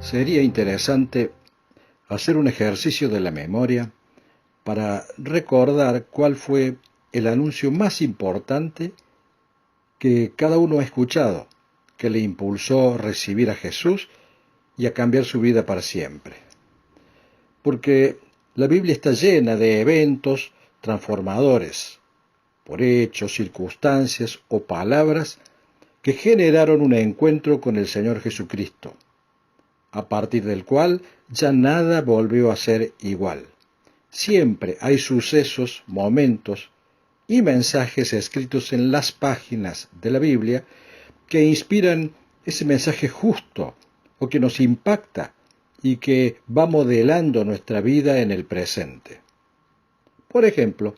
Sería interesante hacer un ejercicio de la memoria para recordar cuál fue el anuncio más importante que cada uno ha escuchado, que le impulsó a recibir a Jesús y a cambiar su vida para siempre. Porque la Biblia está llena de eventos transformadores, por hechos, circunstancias o palabras que generaron un encuentro con el Señor Jesucristo, a partir del cual ya nada volvió a ser igual. Siempre hay sucesos, momentos y mensajes escritos en las páginas de la Biblia que inspiran ese mensaje justo o que nos impacta y que va modelando nuestra vida en el presente. Por ejemplo,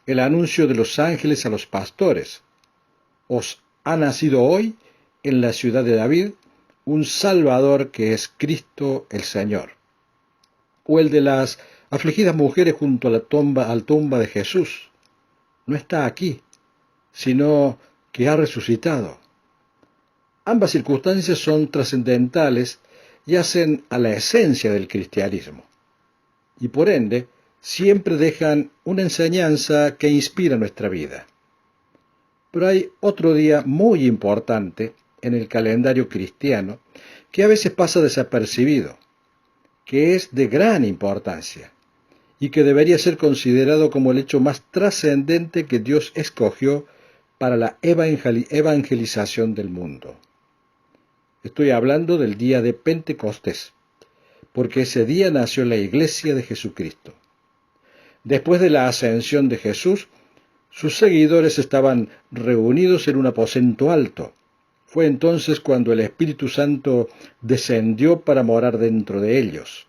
el anuncio de los ángeles a los pastores: os ha nacido hoy en la ciudad de David un Salvador que es Cristo el Señor. O el de las afligidas mujeres junto a la tumba de Jesús: no está aquí, sino que ha resucitado. Ambas circunstancias son trascendentales y hacen a la esencia del cristianismo, y por ende siempre dejan una enseñanza que inspira nuestra vida. Pero hay otro día muy importante en el calendario cristiano que a veces pasa desapercibido, que es de gran importancia y que debería ser considerado como el hecho más trascendente que Dios escogió para la evangelización del mundo. Estoy hablando del día de Pentecostés, porque ese día nació la Iglesia de Jesucristo. Después de la ascensión de Jesús, sus seguidores estaban reunidos en un aposento alto. Fue entonces cuando el Espíritu Santo descendió para morar dentro de ellos,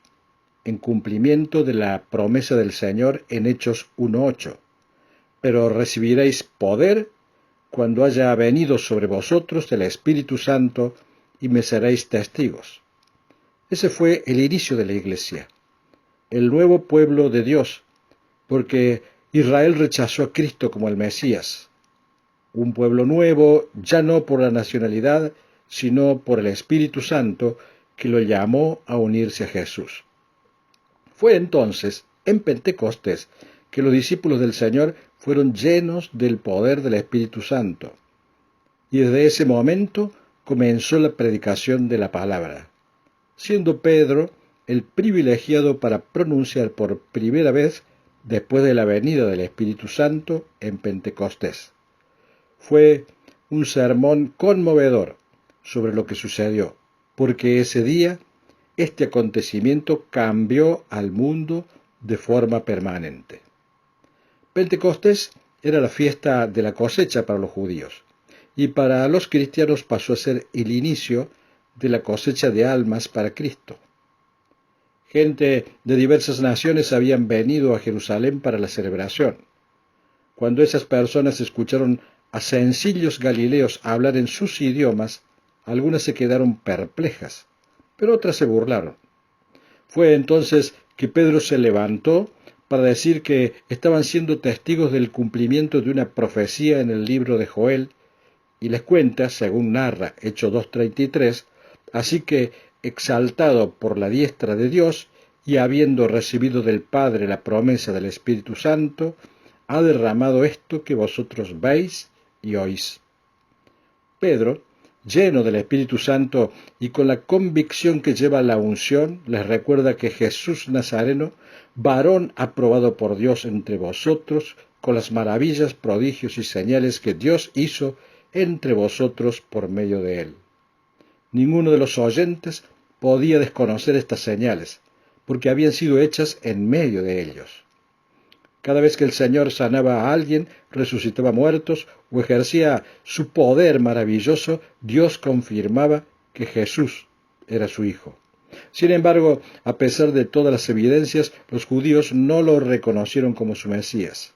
en cumplimiento de la promesa del Señor en Hechos 1:8. Pero recibiréis poder cuando haya venido sobre vosotros el Espíritu Santo y me seréis testigos. Ese fue el inicio de la Iglesia, el nuevo pueblo de Dios, porque Israel rechazó a Cristo como el Mesías. Un pueblo nuevo, ya no por la nacionalidad, sino por el Espíritu Santo, que lo llamó a unirse a Jesús. Fue entonces, en Pentecostés, que los discípulos del Señor fueron llenos del poder del Espíritu Santo. Y desde ese momento comenzó la predicación de la palabra, siendo Pedro el privilegiado para pronunciar por primera vez después de la venida del Espíritu Santo en Pentecostés. Fue un sermón conmovedor sobre lo que sucedió, porque ese día este acontecimiento cambió al mundo de forma permanente. Pentecostés era la fiesta de la cosecha para los judíos, y para los cristianos pasó a ser el inicio de la cosecha de almas para Cristo. Gente de diversas naciones habían venido a Jerusalén para la celebración. Cuando esas personas escucharon a sencillos galileos hablar en sus idiomas, algunas se quedaron perplejas, pero otras se burlaron. Fue entonces que Pedro se levantó para decir que estaban siendo testigos del cumplimiento de una profecía en el libro de Joel, y les cuenta, según narra Hechos 2:33, así que, exaltado por la diestra de Dios y habiendo recibido del Padre la promesa del Espíritu Santo, ha derramado esto que vosotros veis y oís. Pedro, lleno del Espíritu Santo y con la convicción que lleva la unción, les recuerda que Jesús Nazareno, varón aprobado por Dios entre vosotros, con las maravillas, prodigios y señales que Dios hizo entre vosotros por medio de él. Ninguno de los oyentes podía desconocer estas señales, porque habían sido hechas en medio de ellos. Cada vez que el Señor sanaba a alguien, resucitaba muertos o ejercía su poder maravilloso, Dios confirmaba que Jesús era su Hijo. Sin embargo, a pesar de todas las evidencias, los judíos no lo reconocieron como su Mesías.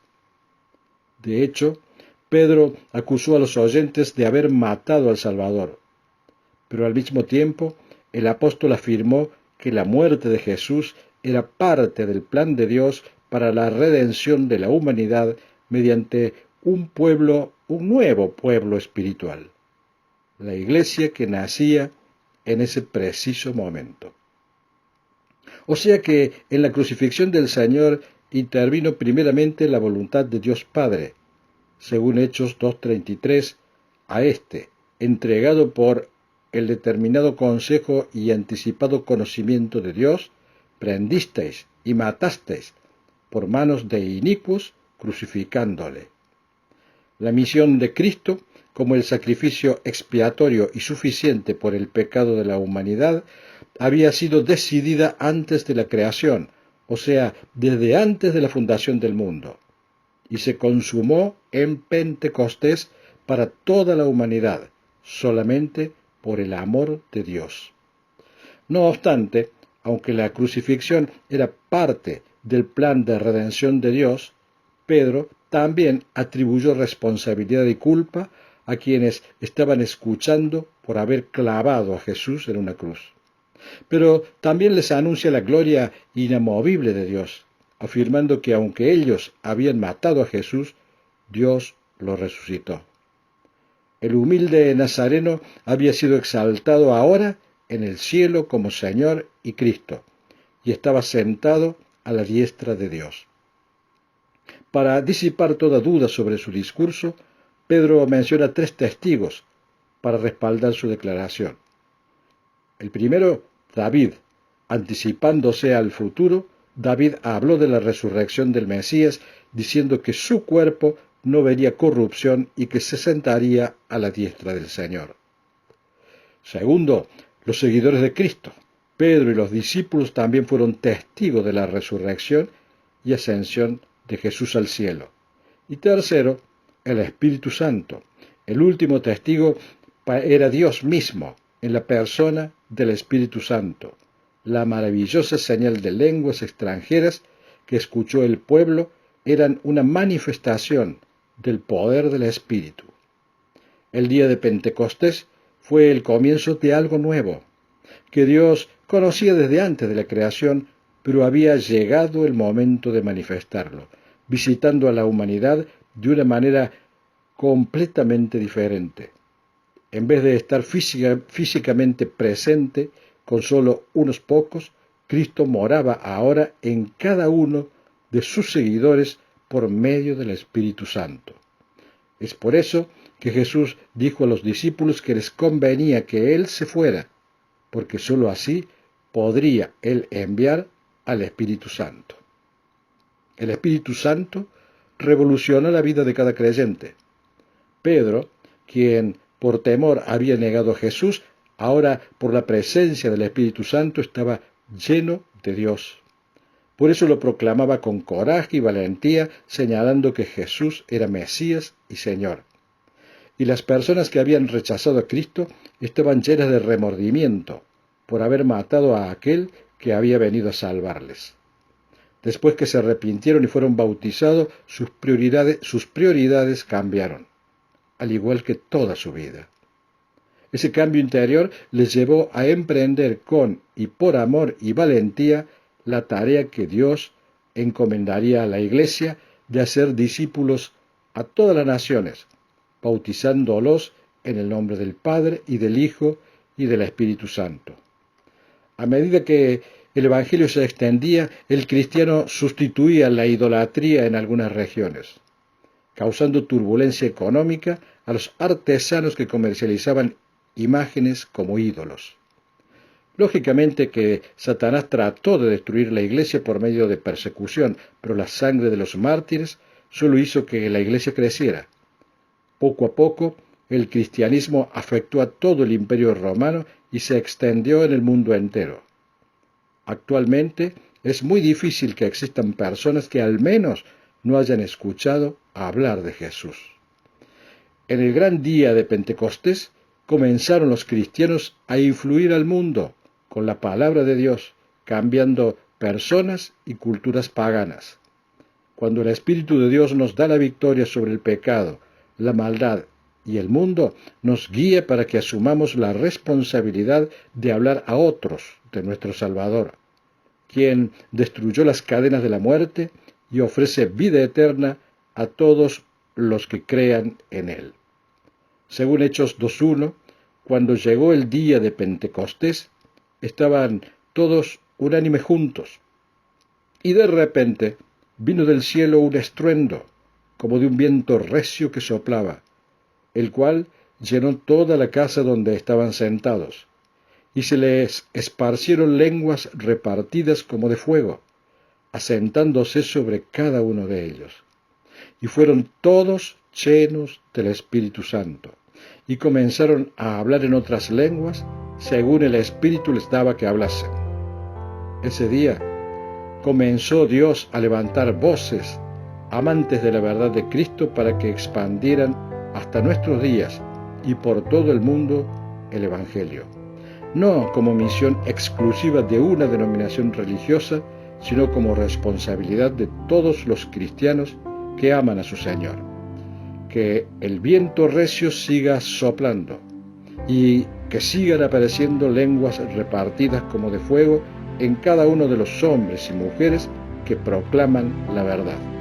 De hecho, Pedro acusó a los oyentes de haber matado al Salvador. Pero al mismo tiempo, el apóstol afirmó que la muerte de Jesús era parte del plan de Dios para la redención de la humanidad mediante un nuevo pueblo espiritual, la Iglesia que nacía en ese preciso momento. O sea que en la crucifixión del Señor intervino primeramente la voluntad de Dios Padre, según Hechos 2:33, a éste, entregado por el determinado consejo y anticipado conocimiento de Dios, prendisteis y matasteis por manos de inicuos, crucificándole. La misión de Cristo, como el sacrificio expiatorio y suficiente por el pecado de la humanidad, había sido decidida antes de la creación, o sea, desde antes de la fundación del mundo, y se consumó en Pentecostés para toda la humanidad, solamente por el amor de Dios. No obstante, aunque la crucifixión era parte del plan de redención de Dios, Pedro también atribuyó responsabilidad y culpa a quienes estaban escuchando por haber clavado a Jesús en una cruz. Pero también les anuncia la gloria inamovible de Dios, afirmando que aunque ellos habían matado a Jesús, Dios lo resucitó. El humilde Nazareno había sido exaltado ahora en el cielo como Señor y Cristo, y estaba sentado a la diestra de Dios. Para disipar toda duda sobre su discurso, Pedro menciona 3 testigos para respaldar su declaración. El primero, David. Anticipándose al futuro, David habló de la resurrección del Mesías, diciendo que su cuerpo no vería corrupción y que se sentaría a la diestra del Señor. Segundo, los seguidores de Cristo. Pedro y los discípulos también fueron testigos de la resurrección y ascensión de Jesús al cielo. Y tercero, el Espíritu Santo. El último testigo era Dios mismo, en la persona del Espíritu Santo. La maravillosa señal de lenguas extranjeras que escuchó el pueblo eran una manifestación del poder del Espíritu. El día de Pentecostés fue el comienzo de algo nuevo, que Dios conocía desde antes de la creación, pero había llegado el momento de manifestarlo, visitando a la humanidad de una manera completamente diferente. En vez de estar físicamente presente con solo unos pocos, Cristo moraba ahora en cada uno de sus seguidores por medio del Espíritu Santo. Es por eso que Jesús dijo a los discípulos que les convenía que Él se fuera, porque sólo así podría Él enviar al Espíritu Santo. El Espíritu Santo revoluciona la vida de cada creyente. Pedro, quien por temor había negado a Jesús, ahora por la presencia del Espíritu Santo estaba lleno de Dios. Por eso lo proclamaba con coraje y valentía, señalando que Jesús era Mesías y Señor. Y las personas que habían rechazado a Cristo estaban llenas de remordimiento por haber matado a aquel que había venido a salvarles. Después que se arrepintieron y fueron bautizados, sus prioridades cambiaron, al igual que toda su vida. Ese cambio interior les llevó a emprender con y por amor y valentía la tarea que Dios encomendaría a la Iglesia de hacer discípulos a todas las naciones, bautizándolos en el nombre del Padre y del Hijo y del Espíritu Santo. A medida que el Evangelio se extendía, el cristiano sustituía la idolatría en algunas regiones, causando turbulencia económica a los artesanos que comercializaban imágenes como ídolos. Lógicamente que Satanás trató de destruir la iglesia por medio de persecución, pero la sangre de los mártires solo hizo que la iglesia creciera. Poco a poco, el cristianismo afectó a todo el imperio romano y se extendió en el mundo entero. Actualmente es muy difícil que existan personas que al menos no hayan escuchado hablar de Jesús. En el gran día de Pentecostés comenzaron los cristianos a influir al mundo con la palabra de Dios, cambiando personas y culturas paganas. Cuando el Espíritu de Dios nos da la victoria sobre el pecado, la maldad y el mundo, nos guía para que asumamos la responsabilidad de hablar a otros de nuestro Salvador, quien destruyó las cadenas de la muerte y ofrece vida eterna a todos los que crean en Él. Según Hechos 2:1, cuando llegó el día de Pentecostés, estaban todos unánime juntos. Y de repente vino del cielo un estruendo, como de un viento recio que soplaba, el cual llenó toda la casa donde estaban sentados, y se les esparcieron lenguas repartidas como de fuego, asentándose sobre cada uno de ellos. Y fueron todos llenos del Espíritu Santo, y comenzaron a hablar en otras lenguas, según el Espíritu les daba que hablasen. Ese día comenzó Dios a levantar voces, amantes de la verdad de Cristo, para que expandieran hasta nuestros días y por todo el mundo el Evangelio, no como misión exclusiva de una denominación religiosa, sino como responsabilidad de todos los cristianos que aman a su Señor. Que el viento recio siga soplando y que sigan apareciendo lenguas repartidas como de fuego en cada uno de los hombres y mujeres que proclaman la verdad.